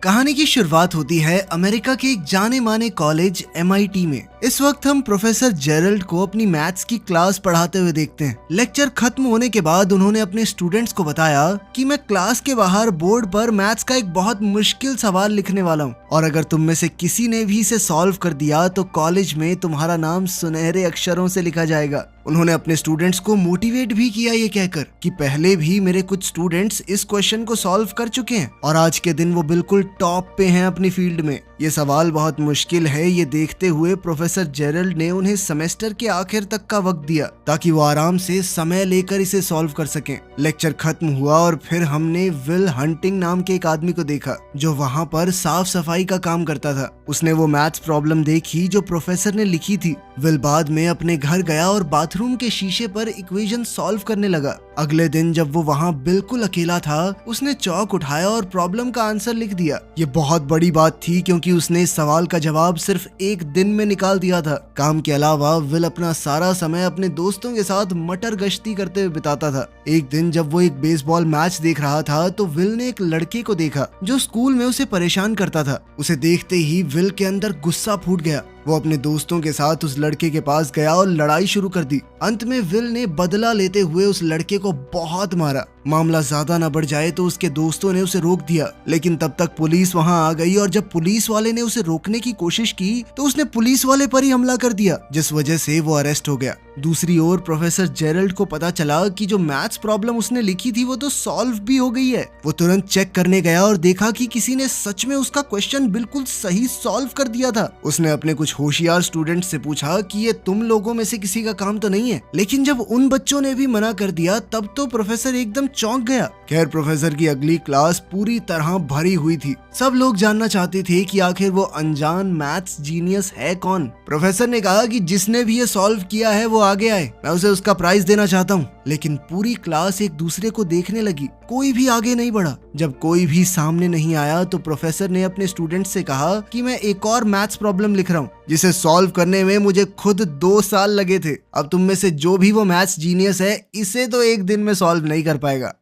कहानी की शुरुआत होती है अमेरिका के एक जाने माने कॉलेज MIT में। इस वक्त हम प्रोफेसर जेरल्ड को अपनी मैथ्स की क्लास पढ़ाते हुए देखते हैं। लेक्चर खत्म होने के बाद उन्होंने अपने स्टूडेंट्स को बताया कि मैं क्लास के बाहर बोर्ड पर मैथ्स का एक बहुत मुश्किल सवाल लिखने वाला हूँ और अगर तुम में से किसी ने भी इसे सॉल्व कर दिया तो कॉलेज में तुम्हारा नाम सुनहरे अक्षरों से लिखा जाएगा। उन्होंने अपने स्टूडेंट्स को मोटिवेट भी किया ये कहकर कि पहले भी मेरे कुछ स्टूडेंट्स इस क्वेश्चन को सॉल्व कर चुके हैं और आज के दिन वो बिल्कुल टॉप पे हैं अपनी फील्ड में। ये सवाल बहुत मुश्किल है, ये देखते हुए प्रोफेसर जेरल्ड ने उन्हें सेमेस्टर के आखिर तक का वक्त दिया ताकि वो आराम से समय लेकर इसे सॉल्व कर सकें। लेक्चर खत्म हुआ और फिर हमने विल हंटिंग नाम के एक आदमी को देखा जो वहाँ पर साफ सफाई का काम करता था। उसने वो मैथ्स प्रॉब्लम देखी जो प्रोफेसर ने लिखी थी। विल बाद में अपने घर गया और बाथरूम के शीशे पर इक्वेशन सॉल्व करने लगा। अगले दिन जब वो वहाँ बिल्कुल अकेला था उसने चौक उठाया और प्रॉब्लम का आंसर लिख दिया। ये बहुत बड़ी बात थी क्योंकि उसने इस सवाल का जवाब सिर्फ एक दिन में निकाल दिया था। काम के अलावा विल अपना सारा समय अपने दोस्तों के साथ मटर गश्ती करते हुए बिताता था। एक दिन जब वो एक बेसबॉल मैच देख रहा था तो विल ने एक लड़के को देखा जो स्कूल में उसे परेशान करता था। उसे देखते ही विल के अंदर गुस्सा फूट गया। वो अपने दोस्तों के साथ उस लड़के के पास गया और लड़ाई शुरू कर दी। अंत में विल ने बदला लेते हुए उस लड़के को बहुत मारा। मामला ज्यादा न बढ़ जाए तो उसके दोस्तों ने उसे रोक दिया, लेकिन तब तक पुलिस वहां आ गई और जब पुलिस वाले ने उसे रोकने की कोशिश की तो उसने पुलिस वाले पर ही हमला कर दिया, जिस वजह से वो अरेस्ट हो गया। दूसरी ओर प्रोफेसर जेरल्ड को पता चला कि जो मैथ्स प्रॉब्लम उसने लिखी थी वो तो सॉल्व भी हो गई है। वो तुरंत चेक करने गया और देखा कि किसी ने सच में उसका क्वेश्चन बिल्कुल सही सॉल्व कर दिया था। उसने अपने कुछ होशियार स्टूडेंट से पूछा कि ये तुम लोगों में से किसी का काम तो नहीं है, लेकिन जब उन बच्चों ने भी मना कर दिया तब तो प्रोफेसर एकदम चौंक गया। खैर प्रोफेसर की अगली क्लास पूरी तरह भरी हुई थी। सब लोग जानना चाहते थे कि आखिर वो अनजान मैथ्स जीनियस है कौन। प्रोफेसर ने कहा कि जिसने भी ये सॉल्व किया है वो आगे आए, मैं उसे उसका प्राइज देना चाहता हूँ। लेकिन पूरी क्लास एक दूसरे को देखने लगी, कोई भी आगे नहीं बढ़ा। जब कोई भी सामने नहीं आया तो प्रोफेसर ने अपने स्टूडेंट से कहा कि मैं एक और मैथ्स प्रॉब्लम लिख रहा हूँ जिसे सॉल्व करने में मुझे खुद 2 साल लगे थे। अब तुम में से जो भी वो मैथ्स जीनियस है इसे तो एक दिन में सॉल्व नहीं कर पाएगा।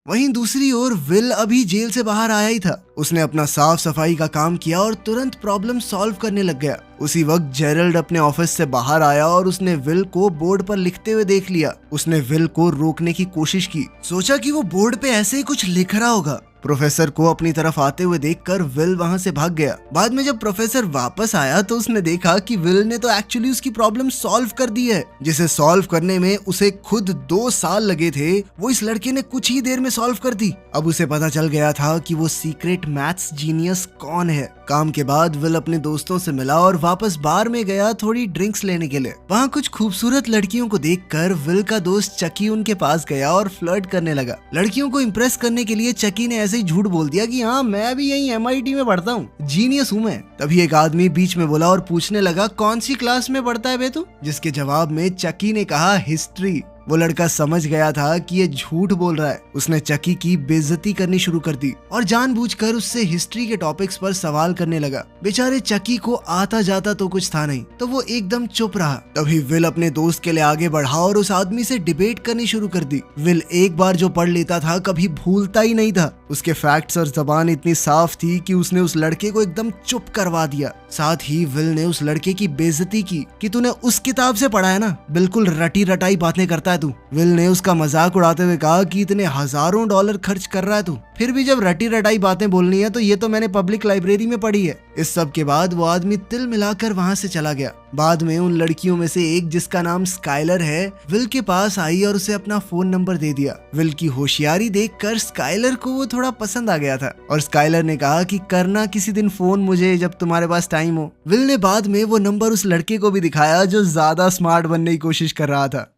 वहीं दूसरी ओर विल अभी जेल से बाहर आया ही था। उसने अपना साफ सफाई का काम किया और तुरंत प्रॉब्लम सॉल्व करने लग गया। उसी वक्त जेरल्ड अपने ऑफिस से बाहर आया और उसने विल को बोर्ड पर लिखते हुए देख लिया। उसने विल को रोकने की कोशिश की, सोचा कि वो बोर्ड पे ऐसे ही कुछ लिख रहा होगा। प्रोफेसर को अपनी तरफ आते हुए देखकर विल वहां से भाग गया। बाद में जब प्रोफेसर वापस आया तो उसने देखा कि विल ने तो एक्चुअली उसकी प्रॉब्लम सॉल्व कर दी है, जिसे सॉल्व करने में उसे खुद 2 साल लगे थे, वो इस लड़के ने कुछ ही देर में सॉल्व कर दी। अब उसे पता चल गया था कि वो सीक्रेट मैथ्स जीनियस कौन है। काम के बाद विल अपने दोस्तों से मिला और वापस बार में गया थोड़ी ड्रिंक्स लेने के लिए। वहाँ कुछ खूबसूरत लड़कियों को देखकर विल का दोस्त चकी उनके पास गया और फ्लर्ट करने लगा। लड़कियों को इम्प्रेस करने के लिए चकी ने ऐसे ही झूठ बोल दिया कि हाँ मैं भी यही MIT में पढ़ता हूँ, जीनियस हूँ मैं। तभी एक आदमी बीच में बोला और पूछने लगा कौन सी क्लास में पढ़ता है बे तू, जिसके जवाब में चकी ने कहा हिस्ट्री। वो लड़का समझ गया था कि ये झूठ बोल रहा है। उसने चकी की बेइज्जती करनी शुरू कर दी और जानबूझकर उससे हिस्ट्री के टॉपिक्स पर सवाल करने लगा। बेचारे चकी को आता जाता तो कुछ था नहीं, तो वो एकदम चुप रहा। तभी विल अपने दोस्त के लिए आगे बढ़ा और उस आदमी से डिबेट करनी शुरू कर दी। विल एक बार जो पढ़ लेता था कभी भूलता ही नहीं था। उसके फैक्ट्स और जबान इतनी साफ थी कि उसने उस लड़के को एकदम चुप करवा दिया। साथ ही विल ने उस लड़के की बेइज्जती की कि तूने उस किताब से पढ़ा है ना, बिल्कुल रटी रटाई बातें करता है तू। विल ने उसका मजाक उड़ाते हुए कहा कि इतने हजारों डॉलर खर्च कर रहा है तू, फिर भी जब रटी रटाई बातें बोलनी है तो ये तो मैंने पब्लिक लाइब्रेरी में पढ़ी है। इस सब के बाद वो आदमी तिल मिलाकर वहां से चला गया। बाद में उन लड़कियों में से एक जिसका नाम स्काइलर है विल के पास आई और उसे अपना फोन नंबर दे दिया। विल की होशियारी देखकर स्काइलर को वो थोड़ा पसंद आ गया था और स्काइलर ने कहा कि करना किसी दिन फोन मुझे जब तुम्हारे पास टाइम हो। विल ने बाद में वो नंबर उस लड़के को भी दिखाया जो ज्यादा स्मार्ट बनने की कोशिश कर रहा था।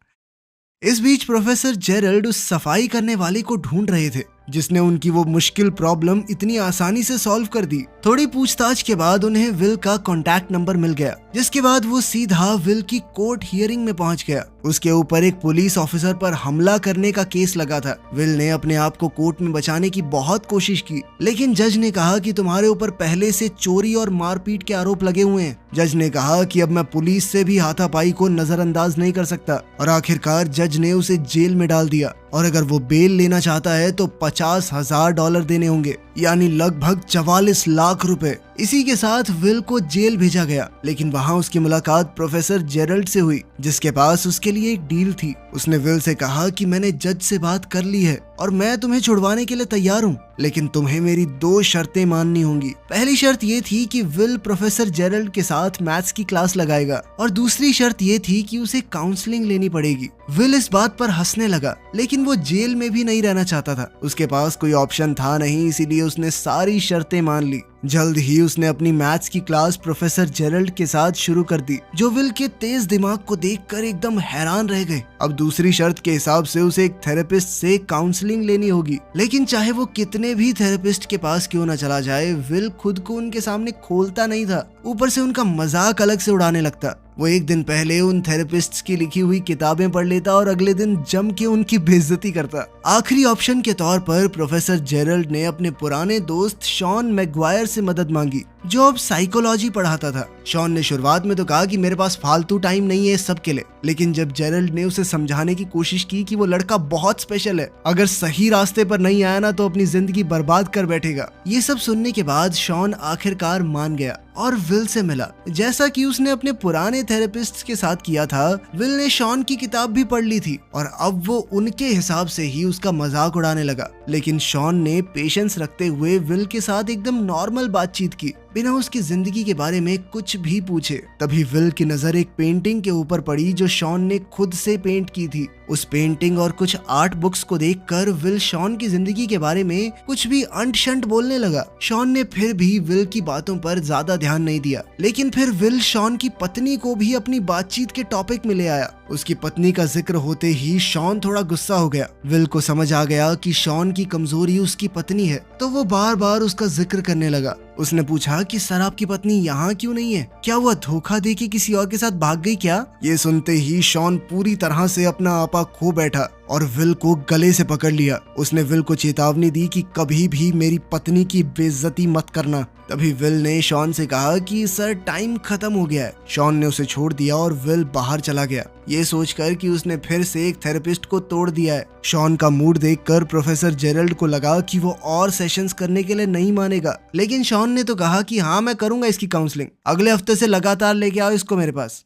इस बीच प्रोफेसर जेरल्ड उस सफाई करने वाले को ढूंढ रहे थे जिसने उनकी वो मुश्किल प्रॉब्लम इतनी आसानी से सॉल्व कर दी। थोड़ी पूछताछ के बाद उन्हें विल का कॉन्टैक्ट नंबर मिल गया, जिसके बाद वो सीधा विल की कोर्ट हियरिंग में पहुंच गया। उसके ऊपर एक पुलिस ऑफिसर पर हमला करने का केस लगा था। विल ने अपने आप को कोर्ट में बचाने की बहुत कोशिश की, लेकिन जज ने कहा कि तुम्हारे ऊपर पहले से चोरी और मारपीट के आरोप लगे हुए हैं। जज ने कहा कि अब मैं पुलिस से भी हाथापाई को नजरअंदाज नहीं कर सकता और आखिरकार जज ने उसे जेल में डाल दिया। और अगर वो बेल लेना चाहता है तो $50,000 देने होंगे, यानी लगभग 44 लाख रुपए। इसी के साथ विल को जेल भेजा गया, लेकिन वहाँ उसकी मुलाकात प्रोफेसर जेरल्ड से हुई, जिसके पास उसके लिए एक डील थी। उसने विल से कहा कि मैंने जज से बात कर ली है और मैं तुम्हें छुड़वाने के लिए तैयार हूँ, लेकिन तुम्हें मेरी 2 शर्तें माननी होंगी। पहली शर्त ये थी कि विल प्रोफेसर जेरल्ड के साथ मैथ्स की क्लास लगाएगा, और दूसरी शर्त ये थी कि उसे काउंसलिंग लेनी पड़ेगी। विल इस बात पर हंसने लगा, लेकिन वो जेल में भी नहीं रहना चाहता था। उसके पास कोई ऑप्शन था नहीं, इसीलिए उसने सारी शर्तें मान ली। जल्द ही उसने अपनी मैथ्स की क्लास प्रोफेसर जेरल्ड के साथ शुरू कर दी, जो विल के तेज दिमाग को देखकर एकदम हैरान रह गए। अब दूसरी शर्त के हिसाब से उसे एक थेरेपिस्ट से काउंसलिंग लेनी होगी, लेकिन चाहे वो कितने भी थेरेपिस्ट के पास क्यों न चला जाए, विल खुद को उनके सामने खोलता नहीं था। ऊपर से उनका मजाक अलग से उड़ाने लगता। वो एक दिन पहले उन थेरेपिस्ट्स की लिखी हुई किताबें पढ़ लेता और अगले दिन जम के उनकी बेइज्जती करता। आखिरी ऑप्शन के तौर पर प्रोफेसर जेरल्ड ने अपने पुराने दोस्त शॉन मैगवायर से मदद मांगी, जो अब साइकोलॉजी पढ़ाता था। शॉन ने शुरुआत में तो कहा कि मेरे पास फालतू टाइम नहीं है इस सब के लिए, लेकिन जब जेरल्ड ने उसे समझाने की कोशिश की कि वो लड़का बहुत स्पेशल है, अगर सही रास्ते पर नहीं आया ना तो अपनी जिंदगी बर्बाद कर बैठेगा। ये सब सुनने के बाद शॉन आखिरकार मान गया और विल से मिला। जैसा कि उसने अपने पुराने थेरेपिस्ट के साथ किया था, विल ने शॉन की किताब भी पढ़ ली थी और अब वो उनके हिसाब से ही उसका मजाक उड़ाने लगा। लेकिन शॉन ने पेशेंस रखते हुए विल के साथ एकदम नॉर्मल बातचीत की, बिना उसकी जिंदगी के बारे में कुछ भी पूछे। तभी विल की नजर एक पेंटिंग के ऊपर पड़ी जो शॉन ने खुद से पेंट की थी। उस पेंटिंग और कुछ आर्ट बुक्स को देखकर विल शॉन की जिंदगी के बारे में कुछ भी अंट शंट बोलने लगा। शॉन ने फिर भी विल की बातों पर ज्यादा ध्यान नहीं दिया, लेकिन फिर विल शॉन की पत्नी को भी अपनी बातचीत के टॉपिक में ले आया। उसकी पत्नी का जिक्र होते ही शॉन थोड़ा गुस्सा हो गया। विल को समझ आ गया कि शॉन की कमजोरी उसकी पत्नी है, तो वो बार बार उसका जिक्र करने लगा। उसने पूछा कि सर आपकी पत्नी यहाँ क्यों नहीं है? क्या वो धोखा देके किसी और के साथ भाग गई क्या? ये सुनते ही शॉन पूरी तरह से अपना आपा खो बैठा और विल को गले से पकड़ लिया। उसने विल को चेतावनी दी कि कभी भी मेरी पत्नी की बेइज्जती मत करना। तभी विल ने शॉन से कहा कि सर टाइम खत्म हो गया है। शॉन ने उसे छोड़ दिया और विल बाहर चला गया, ये सोचकर कि उसने फिर से एक थेरेपिस्ट को तोड़ दिया है। शॉन का मूड देखकर प्रोफेसर जेरल्ड को लगा कि वो और सेशंस करने के लिए नहीं मानेगा, लेकिन शॉन ने तो कहा कि हाँ मैं करूंगा इसकी काउंसलिंग, अगले हफ्ते से लगातार लेके आओ इसको मेरे पास।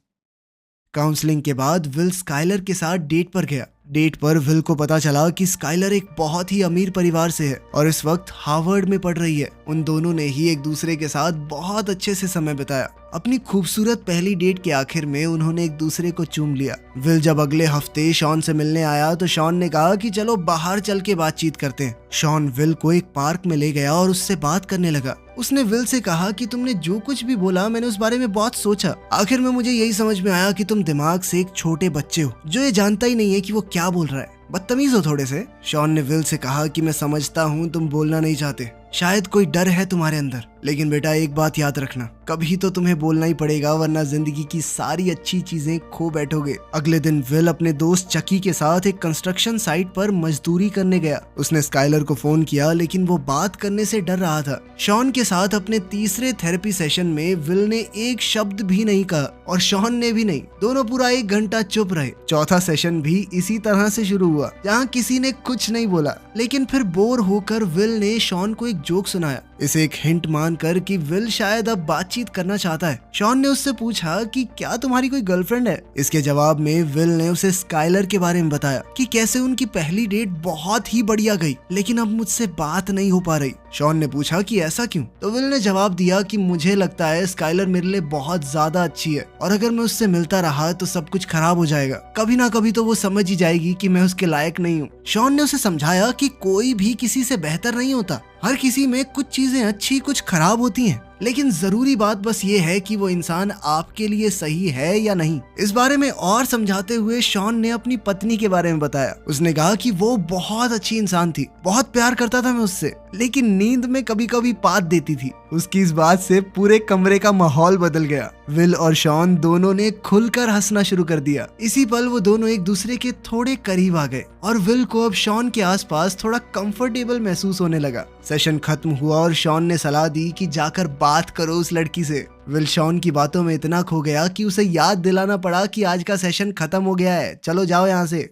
काउंसलिंग के बाद विल स्काइलर के साथ डेट पर गया। डेट पर विल को पता चला कि स्काइलर एक बहुत ही अमीर परिवार से है और इस वक्त हार्वर्ड में पढ़ रही है। उन दोनों ने ही एक दूसरे के साथ बहुत अच्छे से समय बिताया। अपनी खूबसूरत पहली डेट के आखिर में उन्होंने एक दूसरे को चूम लिया। विल जब अगले हफ्ते शॉन से मिलने आया तो शॉन ने कहा कि चलो बाहर चल के बातचीत करते हैं। शॉन विल को एक पार्क में ले गया और उससे बात करने लगा। उसने विल से कहा कि तुमने जो कुछ भी बोला मैंने उस बारे में बहुत सोचा। आखिर में मुझे यही समझ में आया कि तुम दिमाग से एक छोटे बच्चे हो जो ये जानता ही नहीं है कि वो क्या बोल रहा है, बदतमीज हो थोड़े से। शॉन ने विल से कहा कि मैं समझता हूँ तुम बोलना नहीं चाहते, शायद कोई डर है तुम्हारे अंदर, लेकिन बेटा एक बात याद रखना, कभी तो तुम्हें बोलना ही पड़ेगा वरना जिंदगी की सारी अच्छी चीजें खो बैठोगे। अगले दिन विल अपने दोस्त चकी के साथ एक कंस्ट्रक्शन साइट पर मजदूरी करने गया। उसने स्काइलर को फोन किया, लेकिन वो बात करने से डर रहा था। शॉन के साथ अपने तीसरे थेरेपी सेशन में विल ने एक शब्द भी नहीं कहा और शॉन ने भी नहीं। दोनों पूरा 1 घंटा चुप रहे। चौथा सेशन भी इसी तरह से शुरू हुआ, जहाँ किसी ने कुछ नहीं बोला, लेकिन फिर बोर होकर विल ने शॉन को एक जोक सुनाया। इसे एक हिंट मानकर कि विल शायद अब बातचीत करना चाहता है। शॉन ने उससे पूछा कि क्या तुम्हारी कोई गर्लफ्रेंड है? इसके जवाब में विल ने उसे स्काइलर के बारे में बताया कि कैसे उनकी पहली डेट बहुत ही बढ़िया गई, लेकिन अब मुझसे बात नहीं हो पा रही। शॉन ने पूछा कि ऐसा क्यों? तो विल ने जवाब दिया कि मुझे लगता है स्काइलर मेरे लिए बहुत ज्यादा अच्छी है और अगर मैं उससे मिलता रहा तो सब कुछ खराब हो जाएगा। कभी ना कभी तो वो समझ ही जाएगी कि मैं उसके लायक नहीं हूँ। शॉन ने उसे समझाया कि कोई भी किसी से बेहतर नहीं होता, हर किसी में कुछ चीजें अच्छी कुछ खराब होती हैं, लेकिन जरूरी बात बस ये है कि वो इंसान आपके लिए सही है या नहीं। इस बारे में और समझाते हुए शॉन ने अपनी पत्नी के बारे में बताया। उसने कहा कि वो बहुत अच्छी इंसान थी, बहुत प्यार करता था मैं उससे, लेकिन नींद में कभी कभी पात देती थी। उसकी इस बात से पूरे कमरे का माहौल बदल गया। विल और शॉन दोनों ने खुलकर हंसना शुरू कर दिया। इसी पल वो दोनों एक दूसरे के थोड़े करीब आ गए और विल को अब शॉन के आसपास थोड़ा कंफर्टेबल महसूस होने लगा। सेशन खत्म हुआ और शॉन ने सलाह दी कि जाकर बात करो उस लड़की से। विल शॉन की बातों में इतना खो गया कि उसे याद दिलाना पड़ा कि आज का सेशन खत्म हो गया है, चलो जाओ यहाँ से।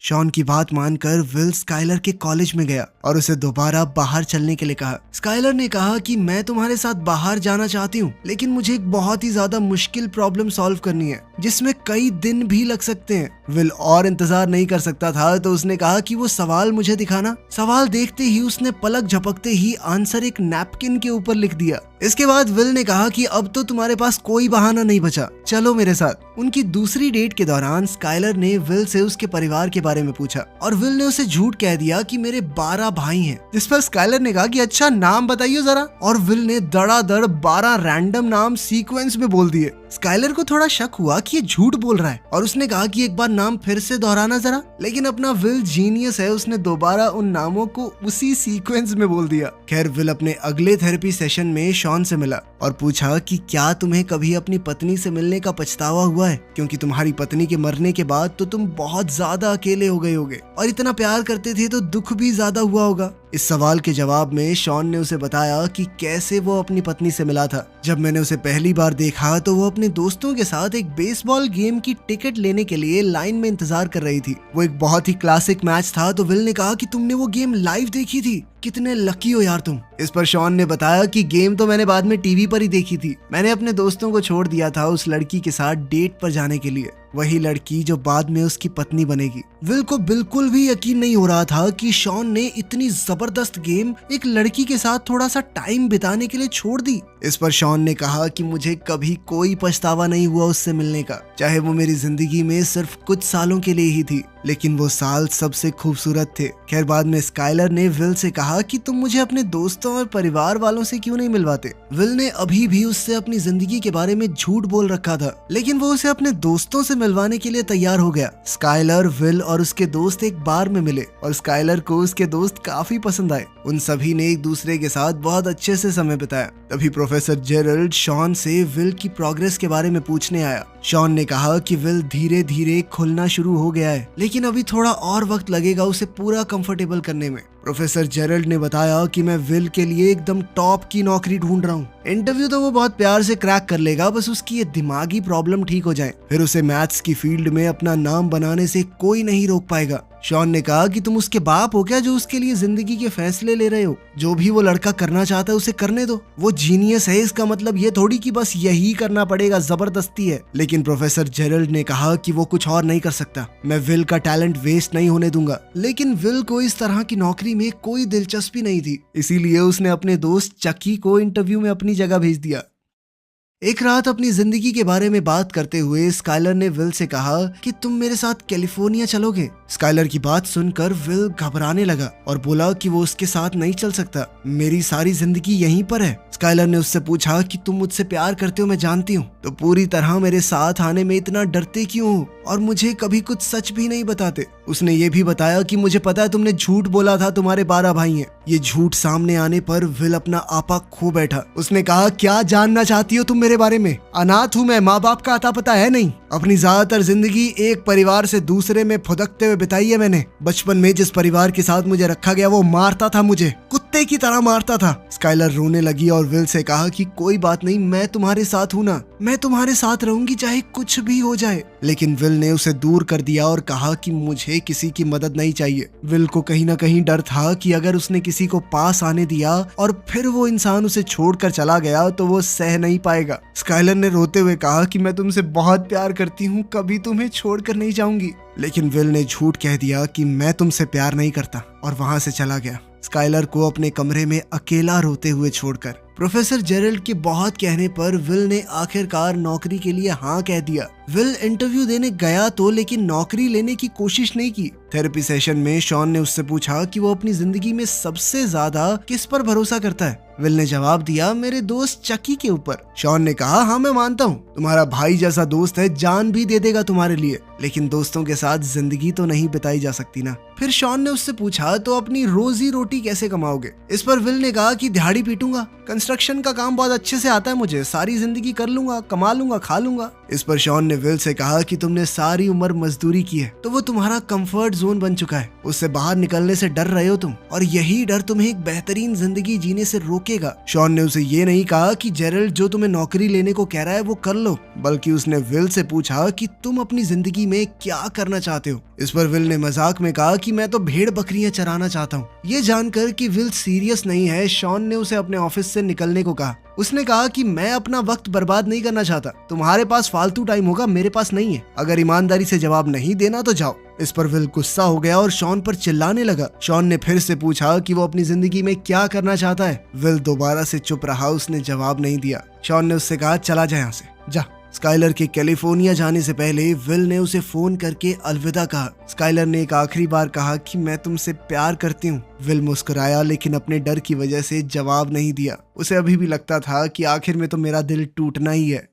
शॉन की बात मानकर विल स्काइलर के कॉलेज में गया और उसे दोबारा बाहर चलने के लिए कहा। स्काइलर ने कहा कि मैं तुम्हारे साथ बाहर जाना चाहती हूँ, लेकिन मुझे एक बहुत ही ज्यादा मुश्किल प्रॉब्लम सॉल्व करनी है जिसमें कई दिन भी लग सकते हैं। विल और इंतजार नहीं कर सकता था तो उसने कहा कि वो सवाल मुझे दिखाना। सवाल देखते ही उसने पलक झपकते ही आंसर एक नैपकिन के ऊपर लिख दिया। इसके बाद विल ने कहा कि अब तो तुम्हारे पास कोई बहाना नहीं बचा, चलो मेरे साथ। उनकी दूसरी डेट के दौरान स्काइलर ने विल से उसके परिवार के बारे में पूछा और विल ने उसे झूठ कह दिया कि मेरे 12 भाई हैं। जिस पर स्काइलर ने कहा कि अच्छा नाम बताइए जरा, और विल ने धड़ाधड़ 12 रैंडम नाम सीक्वेंस में बोल दिए। स्काइलर को थोड़ा शक हुआ कि ये झूठ बोल रहा है और उसने कहा कि एक बार नाम फिर से दोहराना जरा, लेकिन अपना विल जीनियस है, उसने दोबारा उन नामों को उसी सीक्वेंस में बोल दिया। खैर विल अपने अगले थेरेपी सेशन में शॉन से मिला और पूछा कि क्या तुम्हें कभी अपनी पत्नी से मिलने का पछतावा हुआ है, क्योंकि तुम्हारी पत्नी के मरने के बाद तो तुम बहुत ज्यादा अकेले हो गए होगे और इतना प्यार करते थे तो दुख भी ज्यादा हुआ होगा। इस सवाल के जवाब में शॉन ने उसे बताया कि कैसे वो अपनी पत्नी से मिला था। जब मैंने उसे पहली बार देखा तो वो अपने दोस्तों के साथ एक बेसबॉल गेम की टिकट लेने के लिए लाइन में इंतजार कर रही थी। वो एक बहुत ही क्लासिक मैच था। तो विल ने कहा कि तुमने वो गेम लाइव देखी थी, कितने लकी हो यार तुम। इस पर शॉन ने बताया कि गेम तो मैंने बाद में टीवी पर ही देखी थी, मैंने अपने दोस्तों को छोड़ दिया था उस लड़की के साथ डेट पर जाने के लिए, वही लड़की जो बाद में उसकी पत्नी बनेगी। विल को बिल्कुल भी यकीन नहीं हो रहा था कि शॉन ने इतनी जबरदस्त गेम एक लड़की के साथ थोड़ा सा टाइम बिताने के लिए छोड़ दी। इस पर शॉन ने कहा कि मुझे कभी कोई पछतावा नहीं हुआ उससे मिलने का, चाहे वो मेरी जिंदगी में सिर्फ कुछ सालों के लिए ही थी, लेकिन वो साल सबसे खूबसूरत थे। खैर बाद में स्काइलर ने विल से कहा कि तुम मुझे अपने दोस्तों और परिवार वालों से क्यों नहीं मिलवाते। विल ने अभी भी उससे अपनी जिंदगी के बारे में झूठ बोल रखा था, लेकिन वो उसे अपने दोस्तों से मिलवाने के लिए तैयार हो गया। स्काइलर, विल और उसके दोस्त एक बार में मिले और स्काइलर को उसके दोस्त काफी पसंद आए। उन सभी ने एक दूसरे के साथ बहुत अच्छे से समय बिताया। तभी प्रोफेसर जेरल्ड शॉन से विल की प्रोग्रेस के बारे में पूछने आया। शॉन ने कहा कि विल धीरे धीरे खुलना शुरू हो गया है, लेकिन अभी थोड़ा और वक्त लगेगा उसे पूरा कंफर्टेबल करने में। प्रोफेसर जेरल्ड ने बताया कि मैं विल के लिए एकदम टॉप की नौकरी ढूंढ रहा हूँ। इंटरव्यू तो वो बहुत प्यार से क्रैक कर लेगा, बस उसकी ये दिमागी प्रॉब्लम ठीक हो जाए, फिर उसे मैथ्स की फील्ड में अपना नाम बनाने से कोई नहीं रोक पाएगा। शॉन ने कहा कि तुम उसके बाप हो क्या जो उसके लिए जिंदगी के फैसले ले रहे हो? जो भी वो लड़का करना चाहता है उसे करने दो, वो जीनियस है, इसका मतलब ये थोड़ी कि बस यही करना पड़ेगा, जबरदस्ती है। लेकिन प्रोफेसर जेरल्ड ने कहा कि वो कुछ और नहीं कर सकता, मैं विल का टैलेंट वेस्ट नहीं होने दूंगा। लेकिन विल को इस तरह की नौकरी में कोई दिलचस्पी नहीं थी, इसीलिए उसने अपने दोस्त चकी को इंटरव्यू में अपनी जगह भेज दिया। एक रात अपनी जिंदगी के बारे में बात करते हुए स्काइलर ने विल से कहा कि तुम मेरे साथ कैलिफोर्निया चलोगे। स्काइलर की बात सुनकर विल घबराने लगा और बोला कि वो उसके साथ नहीं चल सकता, मेरी सारी जिंदगी यहीं पर है। स्काइलर ने उससे पूछा कि तुम मुझसे प्यार करते हो मैं जानती हूँ, तो पूरी तरह मेरे साथ आने में इतना डरते क्यों हो और मुझे कभी कुछ सच भी नहीं बताते। उसने ये भी बताया कि मुझे पता है तुमने झूठ बोला था, तुम्हारे 12 भाई हैं। ये झूठ सामने आने पर विल अपना आपा खो बैठा। उसने कहा क्या जानना चाहती हो तुम मेरे बारे में? अनाथ हूँ मैं, माँ बाप का अता पता है नहीं। अपनी ज्यादातर जिंदगी एक परिवार से दूसरे में फुदकते हुए बिताई है मैंने। बचपन में जिस परिवार के साथ मुझे रखा गया वो मारता था, मुझे कुत्ते की तरह मारता था। स्काइलर रोने लगी और विल से कहा कि कोई बात नहीं, मैं तुम्हारे साथ हूँ ना, मैं तुम्हारे साथ रहूंगी चाहे कुछ भी हो जाए। लेकिन विल ने उसे दूर कर दिया और कहा कि मुझे किसी की मदद नहीं चाहिए। विल को कहीं ना कहीं डर था कि अगर उसने किसी को पास आने दिया और फिर वो इंसान उसे छोड़कर चला गया तो वो सह नहीं पाएगा। स्काइलर ने रोते हुए कहा कि मैं तुमसे बहुत प्यार करती हूँ, कभी तुम्हें छोड़कर नहीं जाऊंगी। लेकिन विल ने झूठ कह दिया कि मैं तुमसे प्यार नहीं करता और वहां से चला गया, स्काइलर को अपने कमरे में अकेला रोते हुए छोड़कर। प्रोफेसर जेरल्ड के बहुत कहने पर विल ने आखिरकार नौकरी के लिए हाँ कह दिया। विल इंटरव्यू देने गया तो, लेकिन नौकरी लेने की कोशिश नहीं की। थेरेपी सेशन में शॉन ने उससे पूछा कि वो अपनी जिंदगी में सबसे ज्यादा किस पर भरोसा करता है। विल ने जवाब दिया, मेरे दोस्त चकी के ऊपर। शॉन ने कहा, हाँ मैं मानता हूँ, तुम्हारा भाई जैसा दोस्त है, जान भी दे देगा तुम्हारे लिए, लेकिन दोस्तों के साथ जिंदगी तो नहीं बिताई जा सकती ना। फिर शॉन ने उससे पूछा, तो अपनी रोजी रोटी कैसे कमाओगे? इस पर विल ने कहा कि दिहाड़ी पीटूंगा, कंस्ट्रक्शन का काम बहुत अच्छे से आता है मुझे, सारी जिंदगी कर लूंगा, कमा लूंगा, खा लूंगा। इस पर शॉन ने विल से कहा कि तुमने सारी उम्र मजदूरी की है तो वो तुम्हारा कंफर्ट जोन बन चुका है, उससे बाहर निकलने से डर रहे हो तुम, और यही डर तुम्हें एक बेहतरीन जिंदगी जीने से रोके रोकेगा। शॉन ने उसे ये नहीं कहा कि जेरल्ड जो तुम्हें नौकरी लेने को कह रहा है वो कर लो, बल्कि उसने विल से पूछा कि तुम अपनी जिंदगी में क्या करना चाहते हो। इस पर विल ने मजाक में कहा कि मैं तो भेड़ बकरियां चराना चाहता हूँ। ये जानकर कि विल सीरियस नहीं है, शॉन ने उसे अपने ऑफिस से निकलने को कहा। उसने कहा कि मैं अपना वक्त बर्बाद नहीं करना चाहता, तुम्हारे पास फालतू टाइम होगा, मेरे पास नहीं है। अगर ईमानदारी से जवाब नहीं देना तो जाओ। इस पर विल गुस्सा हो गया और शॉन पर चिल्लाने लगा। शॉन ने फिर से पूछा कि वो अपनी जिंदगी में क्या करना चाहता है। विल दोबारा से चुप रहा, उसने जवाब नहीं दिया। शॉन ने उससे कहा चला जा यहाँ से, जा। स्काइलर के कैलिफोर्निया जाने से पहले विल ने उसे फोन करके अलविदा कहा। स्काइलर ने एक आखिरी बार कहा कि मैं तुमसे प्यार करती हूँ। विल मुस्कुराया लेकिन अपने डर की वजह से जवाब नहीं दिया। उसे अभी भी लगता था कि आखिर में तो मेरा दिल टूटना ही है।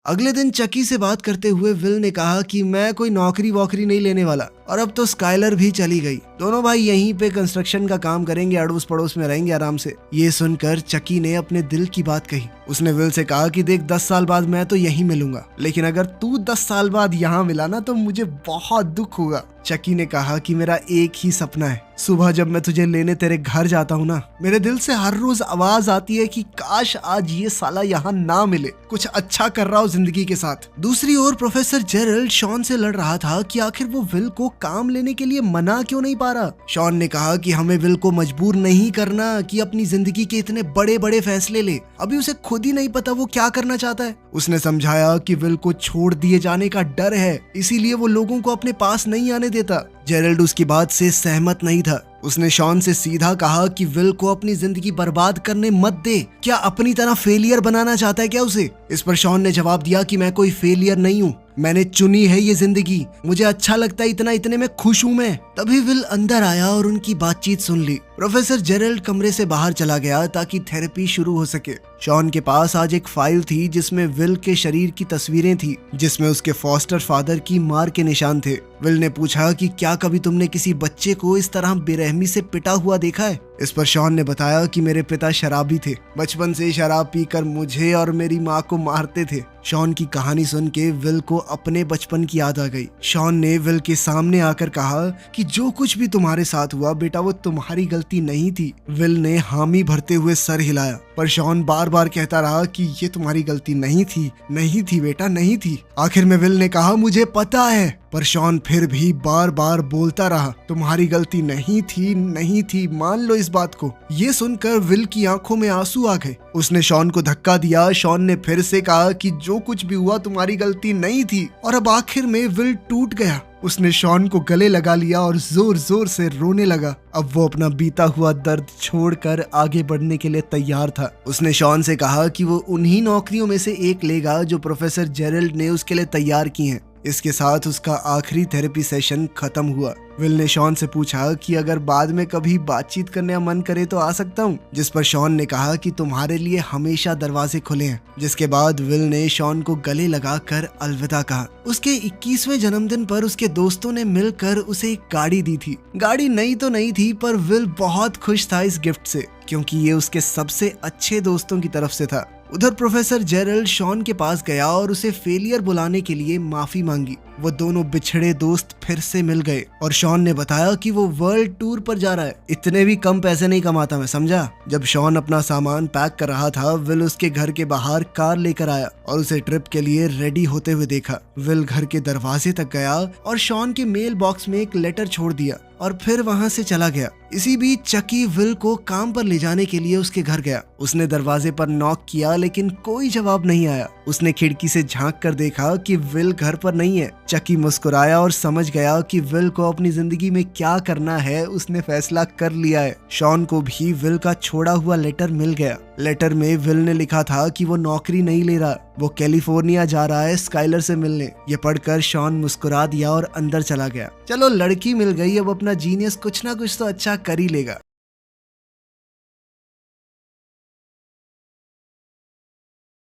अगले दिन चकी से बात करते हुए विल ने कहा कि मैं कोई नौकरी वोकरी नहीं लेने वाला, और अब तो स्काइलर भी चली गई। दोनों भाई यहीं पे कंस्ट्रक्शन का काम करेंगे, अड़ोस पड़ोस में रहेंगे आराम से। ये सुनकर चकी ने अपने दिल की बात कही। उसने विल से कहा कि देख 10 साल बाद मैं तो यहीं मिलूंगा, लेकिन अगर तू 10 साल बाद यहाँ मिला ना तो मुझे बहुत दुख होगा। चकी ने कहा कि मेरा एक ही सपना है, सुबह जब मैं तुझे लेने तेरे घर जाता हूँ ना, मेरे दिल से हर रोज आवाज आती है कि काश आज ये साला यहाँ ना मिले, कुछ अच्छा कर रहा हो जिंदगी के साथ। दूसरी ओर प्रोफेसर जेरल्ड शॉन से लड़ रहा था कि आखिर वो विल को काम लेने के लिए मना क्यों नहीं पा रहा। शॉन ने कहा कि हमें विल को मजबूर नहीं करना कि अपनी जिंदगी के इतने बड़े बड़े फैसले ले, अभी उसे खुद ही नहीं पता वो क्या करना चाहता है। उसने समझाया कि विल को छोड़ दिए जाने का डर है, इसीलिए वो लोगों को अपने पास नहीं आने देता। जेरल्ड उसकी बात से सहमत नहीं था। उसने शॉन से सीधा कहा कि विल को अपनी जिंदगी बर्बाद करने मत दे। क्या अपनी तरह फेलियर बनाना चाहता है क्या उसे? इस पर शॉन ने जवाब दिया कि मैं कोई फेलियर नहीं हूँ, मैंने चुनी है ये जिंदगी, मुझे अच्छा लगता है इतने में खुश हूँ मैं। तभी विल अंदर आया और उनकी बातचीत सुन ली। प्रोफेसर जेरल्ड कमरे से बाहर चला गया ताकि थेरेपी शुरू हो सके। शॉन के पास आज एक फाइल थी जिसमें विल के शरीर की तस्वीरें थी, जिसमें उसके फॉस्टर फादर की मार के निशान थे। विल ने पूछा कि क्या कभी तुमने किसी बच्चे को इस तरह बेरहमी से पिटा हुआ देखा है? इस पर शॉन ने बताया कि मेरे पिता शराबी थे, बचपन से शराब पीकर मुझे और मेरी माँ को मारते थे। शॉन की कहानी सुन के विल को अपने बचपन की याद आ गई। शॉन ने विल के सामने आकर कहा कि जो कुछ भी तुम्हारे साथ हुआ बेटा वो तुम्हारी गलती नहीं थी। विल ने हामी भरते हुए सर हिलाया, पर शॉन बार बार कहता रहा कि ये तुम्हारी गलती नहीं थी, नहीं थी बेटा, नहीं थी। आखिर में विल ने कहा मुझे पता है, पर शॉन फिर भी बार बार बोलता रहा तुम्हारी गलती नहीं थी, नहीं थी, मान लो इस बात को। ये सुनकर विल की आंखों में आंसू आ गए। उसने शॉन को धक्का दिया। शॉन ने फिर से कहा कि जो कुछ भी हुआ तुम्हारी गलती नहीं थी, और अब आखिर में विल टूट गया। उसने शॉन को गले लगा लिया और जोर जोर से रोने लगा। अब वो अपना बीता हुआ दर्द छोड़कर आगे बढ़ने के लिए तैयार था। उसने शॉन से कहा कि वो उन्हीं नौकरियों में से एक लेगा जो प्रोफेसर जेरल्ड ने उसके लिए तैयार की हैं। इसके साथ उसका आखिरी थेरेपी सेशन खत्म हुआ। विल ने शॉन से पूछा कि अगर बाद में कभी बातचीत करने का मन करे तो आ सकता हूँ, जिस पर शॉन ने कहा कि तुम्हारे लिए हमेशा दरवाजे खुले हैं। जिसके बाद विल ने शॉन को गले लगाकर अलविदा कहा। उसके 21वें जन्मदिन पर उसके दोस्तों ने मिलकर उसे एक गाड़ी दी थी। गाड़ी नई तो नहीं थी, पर विल बहुत खुश था इस गिफ्ट से, क्योंकि ये उसके सबसे अच्छे दोस्तों की तरफ से था। उधर प्रोफेसर जेरल्ड शॉन के पास गया और उसे फेलियर बुलाने के लिए माफी मांगी। वो दोनों बिछड़े दोस्त फिर से मिल गए और शॉन ने बताया कि वो वर्ल्ड टूर पर जा रहा है। इतने भी कम पैसे नहीं कमाता मैं, समझा। जब शॉन अपना सामान पैक कर रहा था, विल उसके घर के बाहर कार लेकर आया और उसे ट्रिप के लिए रेडी होते हुए देखा। विल घर के दरवाजे तक गया और शॉन के मेल बॉक्स में एक लेटर छोड़ दिया और फिर वहां से चला गया। इसी बीच चकी विल को काम पर ले जाने के लिए उसके घर गया। उसने दरवाजे पर नॉक किया लेकिन कोई जवाब नहीं आया। उसने खिड़की से झांक कर देखा कि विल घर पर नहीं है। चकी मुस्कुराया और समझ गया कि विल को अपनी जिंदगी में क्या करना है उसने फैसला कर लिया है। शॉन को भी विल का छोड़ा हुआ लेटर मिल गया। लेटर में विल ने लिखा था कि वो नौकरी नहीं ले रहा, वो कैलिफोर्निया जा रहा है स्काइलर से मिलने। ये पढ़कर शॉन मुस्कुरा दिया और अंदर चला गया। चलो लड़की मिल गई, अब अपना जीनियस कुछ ना कुछ तो अच्छा कर ही लेगा।